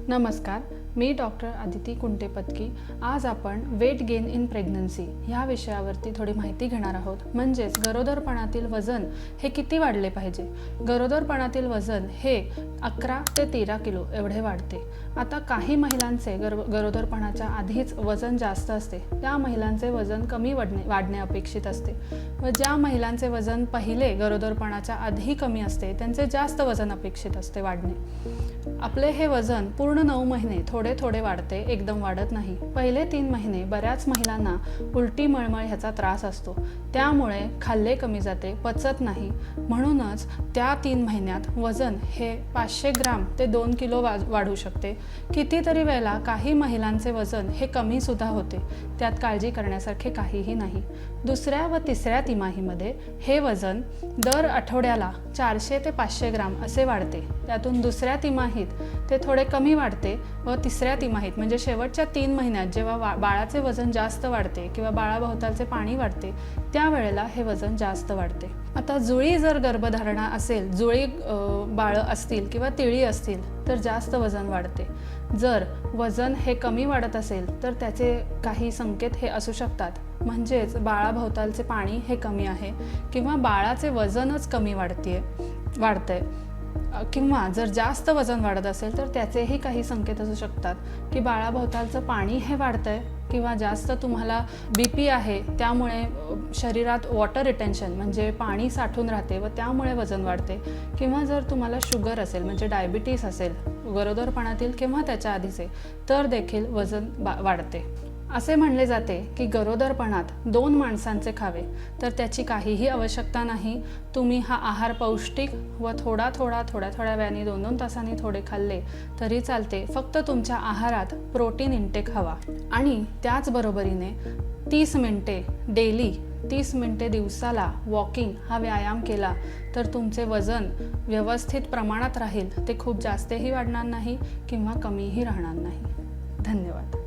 नमस्कार, मी डॉक्टर आदिती कुंटेपत्की। आज आपण वेट गेन इन प्रेग्नन्सी ह्या विषयावरती थोडी माहिती घेणार आहोत। म्हणजेच गरोदरपणातील वजन हे किती वाढले पाहिजे। गरोदरपणातील वजन हे 11 ते 13 किलो एवढे वाढते। आता काही महिलांचे गरोदरपणाच्या आधीच वजन जास्त असते, त्या महिलांचे वजन कमी वाढणे अपेक्षित असते व ज्या महिलांचे वजन पहिले गरोदरपणाच्या आधी कमी असते त्यांचे जास्त वजन अपेक्षित असते वाढणे। आपले हे वजन पूर्ण 9 महिने थोडे थोडे वाढते, एकदम वाढत नाही। पहिले 3 महिने बऱ्याच महिलांना उलटी मळमळ ह्याचा त्रास असतो, त्यामुळे खाल्ले कमी जाते, पचत नाही। म्हणूनच त्या 3 महिन्यात वजन हे 500 ग्राम ते 2 किलो वाढू शकते। कितीतरी वेळेला काही महिलांचे वजन हे कमी सुद्धा होते, त्यात काळजी करण्यासारखे काहीही नाही। दुसऱ्या व तिसऱ्या तिमाहीमध्ये हे वजन दर आठवड्याला 400 ते 500 ग्राम असे वाढते। त्यातून दुसऱ्या तिमाहीत ते थोडे कमी वाढते व तिसऱ्या तिमाहीत म्हणजे शेवटच्या 3 महिन्यात जेव्हा बाळाचे वजन जास्त वाढते किंवा बाळाभोवतालचे पाणी वाढते त्यावेळेला हे वजन जास्त वाढते। आता जुळी जर गर्भधारणा असेल, जुळी बाळं असतील किंवा तिळी असतील तर जास्त वजन वाढते। जर वजन हे कमी वाढत असेल तर त्याचे काही संकेत हे असू शकतात, म्हणजेच बाळाभोवतालचे पाणी हे कमी आहे किंवा बाळाचे वजनच कमी वाढतंय किंवा जर जास्त वजन वाढत असेल तर त्याचेही काही संकेत असू शकतात की बाळाभोवतालचं पाणी हे वाढतंय किंवा जास्त तुम्हाला BP आहे, त्यामुळे शरीरात वॉटर रिटेन्शन म्हणजे पाणी साठून राहते व त्यामुळे वजन वाढते। किंवा जर तुम्हाला शुगर असेल म्हणजे डायबिटीस असेल गरोदरपणातील किंवा त्याच्या आधीचे तर देखील वजन वाढते। असे म्हणले जाते की गरोदरपणात 2 माणसांचे खावे, तर त्याची काहीही आवश्यकता नाही। तुम्ही हा आहार पौष्टिक व थोड्या वेळाने 2-2 तासांनी थोडे खाल्ले तरी चालते। फक्त तुमच्या आहारात प्रोटीन इंटेक हवा आणि त्याचबरोबरीने 30 मिनिटे डेली 30 मिनिटे दिवसाला वॉकिंग हा व्यायाम केला तर तुमचे वजन व्यवस्थित प्रमाणात राहील, ते खूप जास्तही वाढणार नाही किंवा कमीही राहणार नाही। धन्यवाद।